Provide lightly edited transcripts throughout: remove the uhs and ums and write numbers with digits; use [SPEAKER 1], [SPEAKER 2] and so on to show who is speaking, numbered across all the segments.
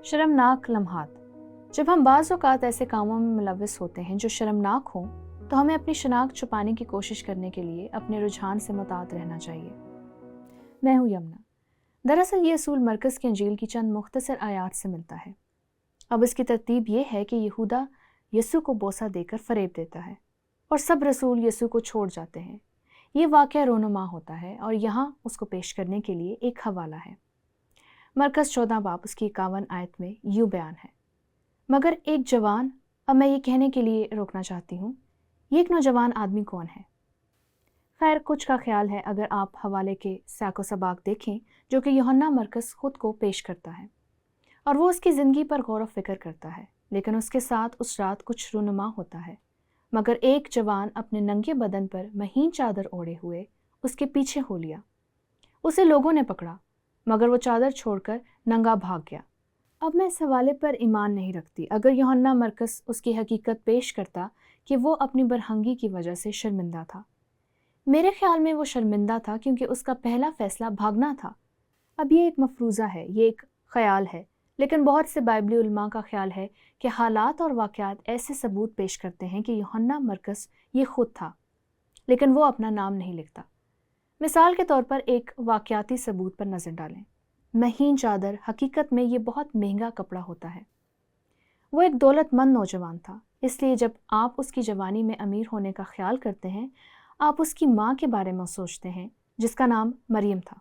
[SPEAKER 1] शर्मनाक लम्हात। जब हम बाज़ औक़ात ऐसे कामों में मुलव्वस होते हैं जो शर्मनाक हों, तो हमें अपनी शनाख्त छुपाने की कोशिश करने के लिए अपने रुझान से मुतात रहना चाहिए। मैं हूँ यमुना। दरअसल ये असूल मरकज़ की इंजील की चंद मुख्तसर आयात से मिलता है। अब इसकी तरतीब ये है कि यहूदा यसू को बोसा देकर फ़रेब देता है और सब रसूल यसू को छोड़ जाते हैं। ये वाक़या रोनुमा होता है और यहाँ उसको पेश करने के लिए एक हवाला है। मरकज़ 14 बाब उसकी 51 आयत में यूँ बयान है, मगर एक जवान, अब मैं ये कहने के लिए रोकना चाहती हूँ, ये एक नौजवान आदमी कौन है? खैर, कुछ का ख्याल है अगर आप हवाले के साको सबाक देखें जो कि यूहन्ना मरकज़ ख़ुद को पेश करता है और वो उसकी ज़िंदगी पर गौर व फ़िक्र करता है, लेकिन उसके साथ उस रात कुछ रूनुमा होता है। मगर एक जवान अपने नंगे बदन पर महीन चादर ओढ़े हुए उसके पीछे हो लिया। उसे लोगों ने पकड़ा, मगर वो चादर छोड़कर नंगा भाग गया। अब मैं इस हवाले पर ईमान नहीं रखती अगर यूहन्ना मरकज़ उसकी हकीकत पेश करता कि वो अपनी बरहंगी की वजह से शर्मिंदा था। मेरे ख्याल में वो शर्मिंदा था क्योंकि उसका पहला फ़ैसला भागना था। अब ये एक मफरूज़ा है, ये एक ख़याल है, लेकिन बहुत से बाइबली उलमा का ख्याल है कि हालात और वाक़यात ऐसे सबूत पेश करते हैं कि यूहन्ना मरकज़ ये ख़ुद था, लेकिन वो अपना नाम नहीं लिखता। मिसाल के तौर पर एक वाक़याती सबूत पर नज़र डालें। महीन चादर हकीकत में ये बहुत महंगा कपड़ा होता है। वो एक दौलतमंद नौजवान था, इसलिए जब आप उसकी जवानी में अमीर होने का ख्याल करते हैं, आप उसकी माँ के बारे में सोचते हैं जिसका नाम मरियम था,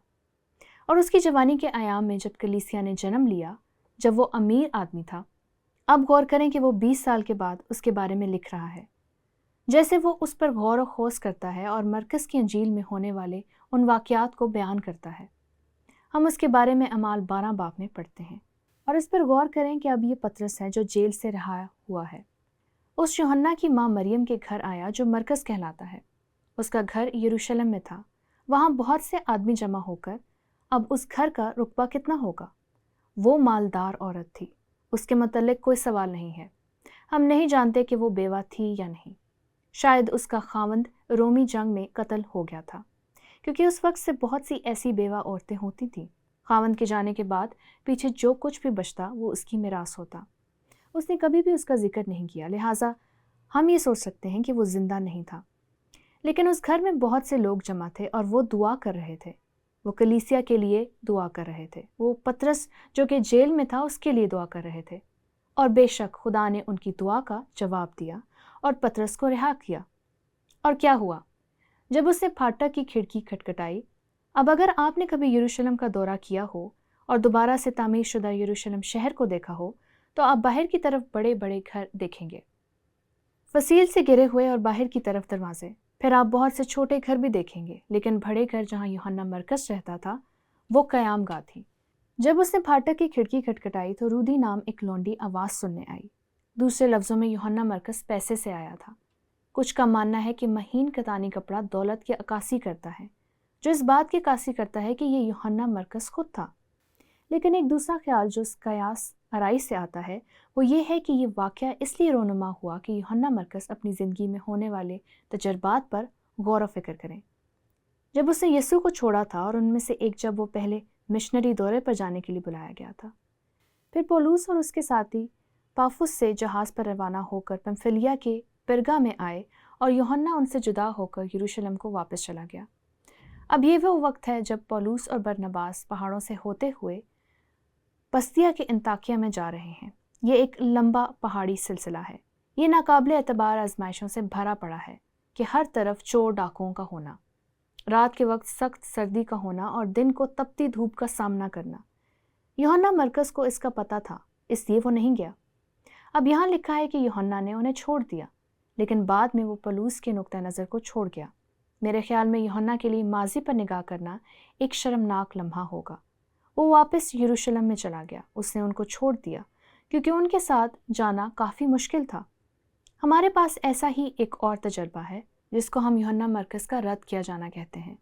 [SPEAKER 1] और उसकी जवानी के आयाम में जब कलीसिया ने जन्म लिया, जब वो अमीर आदमी था। अब गौर करें कि वो 20 साल के बाद उसके बारे में लिख रहा है, जैसे वो उस पर गौर व खोज करता है और मरकज़ की इंजील में होने वाले उन वाक़यात को बयान करता है। हम उसके बारे में अमाल 12 बाब में पढ़ते हैं और इस पर गौर करें कि अब ये पतरस है जो जेल से रहा हुआ है। उस यूहन्ना की माँ मरियम के घर आया जो मरकज़ कहलाता है। उसका घर यरूशलेम में था। वहाँ बहुत से आदमी जमा होकर, अब उस घर का रुतबा कितना होगा? वो मालदार औरत थी, उसके मुतल्लिक़ कोई सवाल नहीं है। हम नहीं जानते कि वो बेवा थी या नहीं। शायद उसका खावंद रोमी जंग में कत्ल हो गया था, क्योंकि उस वक्त से बहुत सी ऐसी बेवा औरतें होती थीं। खावंद के जाने के बाद पीछे जो कुछ भी बचता वो उसकी मिरास होता। उसने कभी भी उसका जिक्र नहीं किया, लिहाजा हम ये सोच सकते हैं कि वो जिंदा नहीं था। लेकिन उस घर में बहुत से लोग जमा थे और वो दुआ कर रहे थे। वो कलीसिया के लिए दुआ कर रहे थे। वो पतरस जो कि जेल में था उसके लिए दुआ कर रहे थे, और बेशक खुदा ने उनकी दुआ का जवाब दिया और पतरस को रिहा किया। और क्या हुआ? जब उसने फाटक की खिड़की खटखटाई। अब अगर आपने कभी यरूशलेम का दौरा किया हो और दोबारा से तामीर शुदा यरूशलेम शहर को देखा हो, तो आप बाहर की तरफ बड़े बड़े घर देखेंगे, फसील से गिरे हुए, और बाहर की तरफ दरवाजे। फिर आप बहुत से छोटे घर भी देखेंगे, लेकिन बड़े घर जहाँ यूहन्ना मरकज़ रहता था वो क़याम गाह थी। जब उसने फाटक की खिड़की खटखटाई तो रूदी नाम एक लौंडी आवाज़ सुनने आई। दूसरे लफ्ज़ों में यूहन्ना मरकज़ पैसे से आया था। कुछ का मानना है कि महीन कतानी कपड़ा दौलत की अक्कासी करता है, जो इस बात की अक्कासी करता है कि ये यूहन्ना मरकज़ खुद था। लेकिन एक दूसरा ख्याल जो इस कयास आराई से आता है वो ये है कि ये वाक़या इसलिए रोनुमा हुआ कि यूहन्ना मरकज़ अपनी ज़िंदगी में होने वाले तजर्बात पर गौर व फ़िक्र करें। जब उसने यसू को छोड़ा था और उनमें से एक जब वो पहले मिशनरी दौरे पर जाने के लिए बुलाया गया था, फिर पौलुस और उसके साथी पाफुस से जहाज़ पर रवाना होकर पंफिलिया के पिरगा में आए और यूहन्ना उनसे जुदा होकर यरूशलेम को वापस चला गया। अब ये वो वक्त है जब पौलुस और बरनबास पहाड़ों से होते हुए पस्तिया के अंताकिया में जा रहे हैं। ये एक लंबा पहाड़ी सिलसिला है। ये नाकाबिले एतबार आजमाइशों से भरा पड़ा है कि हर तरफ चोर डाकुओं का होना, रात के वक्त सख्त सर्दी का होना और दिन को तपती धूप का सामना करना। यूहन्ना मरकज़ को इसका पता था, इसलिए वो नहीं गया। अब यहाँ लिखा है कि यूहन्ना ने उन्हें छोड़ दिया, लेकिन बाद में वो पौलुस के नुक्ता नज़र को छोड़ गया। मेरे ख्याल में यूहन्ना के लिए माजी पर निगाह करना एक शर्मनाक लम्हा होगा। वो वापस यरूशलेम में चला गया। उसने उनको छोड़ दिया क्योंकि उनके साथ जाना काफ़ी मुश्किल था। हमारे पास ऐसा ही एक और तजर्बा है जिसको हम यूहन्ना मरकज़ का रद्द किया जाना कहते हैं।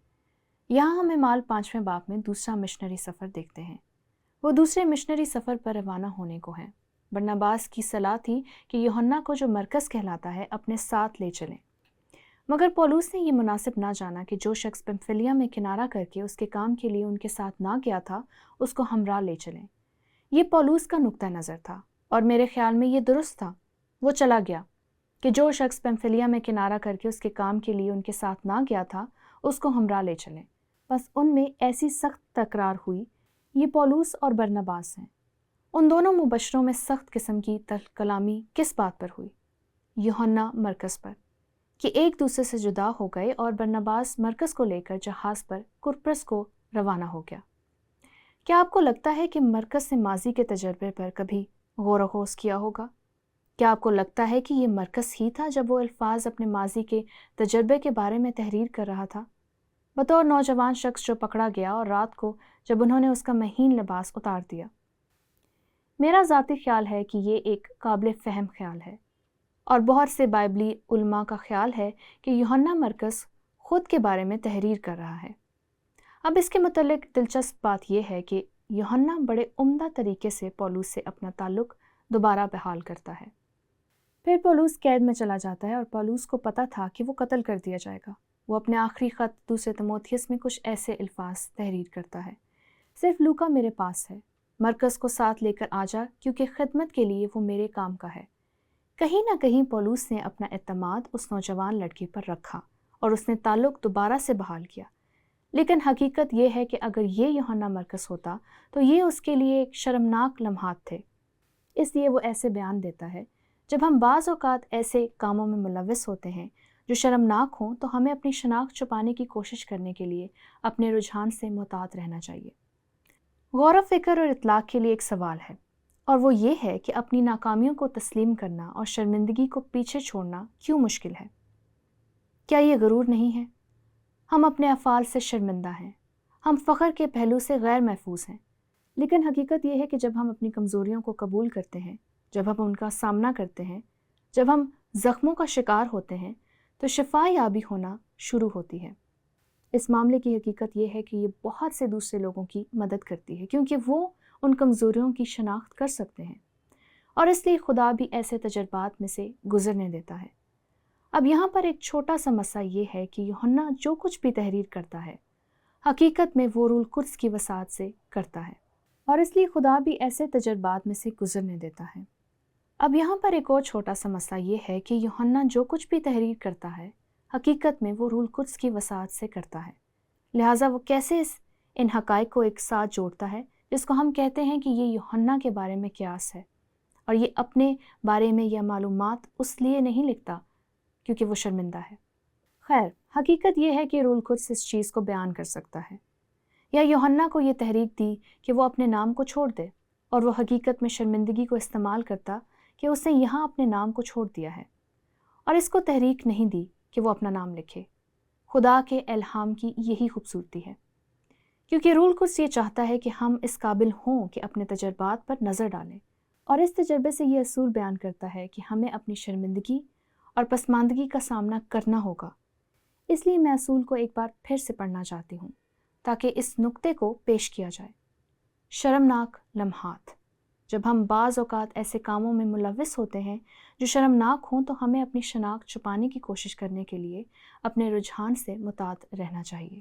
[SPEAKER 1] यहाँ हम माल 5वें बाब में दूसरा मिशनरी सफ़र देखते हैं। वो दूसरे मिशनरी सफ़र पर रवाना होने को हैं। बरनबास की सलाह थी कि यूहन्ना को जो मरकज़ कहलाता है अपने साथ ले चलें, मगर पौलुस ने यह मुनासिब ना जाना कि जो शख्स पंफिलिया में किनारा करके उसके काम के लिए उनके साथ ना गया था उसको हमरा ले चलें। یہ پولوس کا نقطہ نظر تھا اور میرے خیال میں یہ درست تھا۔ وہ چلا گیا کہ جو شخص پمفلیا میں کنارہ کر کے اس کے کام کے لیے ان کے ساتھ نہ گیا تھا اس کو ہمراہ لے چلیں۔ بس ان میں ایسی سخت تکرار ہوئی۔ یہ پولوس اور برنباس ہیں۔ ان دونوں مبشروں میں سخت قسم کی تلخ کلامی کس بات پر ہوئی؟ یوحنا مرکز پر، کہ ایک دوسرے سے جدا ہو گئے اور برنباس مرکز کو لے کر جہاز پر قپرس کو روانہ ہو گیا۔ کیا آپ کو لگتا ہے کہ مرکز نے ماضی کے تجربے پر کبھی غور و خوض کیا ہوگا؟ کیا آپ کو لگتا ہے کہ یہ مرکز ہی تھا جب وہ الفاظ اپنے ماضی کے تجربے کے بارے میں تحریر کر رہا تھا؟ بطور نوجوان شخص جو پکڑا گیا اور رات کو جب انہوں نے اس کا مہین لباس اتار دیا۔ میرا ذاتی خیال ہے کہ یہ ایک قابل فہم خیال ہے، اور بہت سے بائبلی علماء کا خیال ہے کہ یوحنا مرکز خود کے بارے میں تحریر کر رہا ہے۔ اب اس کے متعلق دلچسپ بات یہ ہے کہ یوحنا بڑے عمدہ طریقے سے پولوس سے اپنا تعلق دوبارہ بحال کرتا ہے۔ پھر پولوس قید میں چلا جاتا ہے اور پولوس کو پتہ تھا کہ وہ قتل کر دیا جائے گا۔ وہ اپنے آخری خط دوسرے تیموتھیوس میں کچھ ایسے الفاظ تحریر کرتا ہے: صرف لوکا میرے پاس ہے، مرکز کو ساتھ لے کر آ جا کیونکہ خدمت کے لیے وہ میرے کام کا ہے۔ کہیں نہ کہیں پولوس نے اپنا اعتماد اس نوجوان لڑکے پر رکھا اور اس نے تعلق دوبارہ سے بحال کیا، لیکن حقیقت یہ ہے کہ اگر یہ یوحنا مرکز ہوتا تو یہ اس کے لیے ایک شرمناک لمحات تھے۔ اس لیے وہ ایسے بیان دیتا ہے: جب ہم بعض اوقات ایسے کاموں میں ملوث ہوتے ہیں جو شرمناک ہوں تو ہمیں اپنی شناخت چھپانے کی کوشش کرنے کے لیے اپنے رجحان سے محتاط رہنا چاہیے۔ غور و فکر اور اطلاق کے لیے ایک سوال ہے، اور وہ یہ ہے کہ اپنی ناکامیوں کو تسلیم کرنا اور شرمندگی کو پیچھے چھوڑنا کیوں مشکل ہے؟ کیا یہ غرور نہیں ہے؟ ہم اپنے افعال سے شرمندہ ہیں، ہم فخر کے پہلو سے غیر محفوظ ہیں، لیکن حقیقت یہ ہے کہ جب ہم اپنی کمزوریوں کو قبول کرتے ہیں، جب ہم ان کا سامنا کرتے ہیں، جب ہم زخموں کا شکار ہوتے ہیں تو شفا یابی ہونا شروع ہوتی ہے۔ اس معاملے کی حقیقت یہ ہے کہ یہ بہت سے دوسرے لوگوں کی مدد کرتی ہے کیونکہ وہ ان کمزوریوں کی شناخت کر سکتے ہیں، اور اس لیے خدا بھی ایسے تجربات میں سے گزرنے دیتا ہے۔ اب یہاں پر ایک چھوٹا سا مسئلہ یہ ہے کہ یوحنا جو کچھ بھی تحریر کرتا ہے حقیقت میں وہ روح القدس کی وسعت سے کرتا ہے، اور اس لیے خدا بھی ایسے تجربات میں سے گزرنے دیتا ہے۔ اب یہاں پر ایک اور چھوٹا سا مسئلہ یہ ہے کہ یوحنا جو کچھ بھی تحریر کرتا ہے حقیقت میں وہ روح القدس کی وسعت سے کرتا ہے، لہٰذا وہ کیسے ان حقائق کو ایک ساتھ جوڑتا ہے جس کو ہم کہتے ہیں کہ یہ یوحنا کے بارے میں قیاس ہے، اور یہ اپنے بارے میں یہ معلومات اس لیے نہیں لکھتا کیونکہ وہ شرمندہ ہے۔ خیر، حقیقت یہ ہے کہ روح القدس اس چیز کو بیان کر سکتا ہے، یا یوحنا کو یہ تحریک دی کہ وہ اپنے نام کو چھوڑ دے، اور وہ حقیقت میں شرمندگی کو استعمال کرتا کہ اس نے یہاں اپنے نام کو چھوڑ دیا ہے، اور اس کو تحریک نہیں دی کہ وہ اپنا نام لکھے۔ خدا کے الہام کی یہی خوبصورتی ہے، کیونکہ روح القدس یہ چاہتا ہے کہ ہم اس قابل ہوں کہ اپنے تجربات پر نظر ڈالیں، اور اس تجربے سے یہ اصول بیان کرتا ہے کہ ہمیں اپنی شرمندگی اور پسماندگی کا سامنا کرنا ہوگا۔ اس لیے میں اصول کو ایک بار پھر سے پڑھنا چاہتی ہوں تاکہ اس نقطے کو پیش کیا جائے۔ شرمناک لمحات۔ جب ہم بعض اوقات ایسے کاموں میں ملوث ہوتے ہیں جو شرمناک ہوں تو ہمیں اپنی شناخت چھپانے کی کوشش کرنے کے لیے اپنے رجحان سے محتاط رہنا چاہیے۔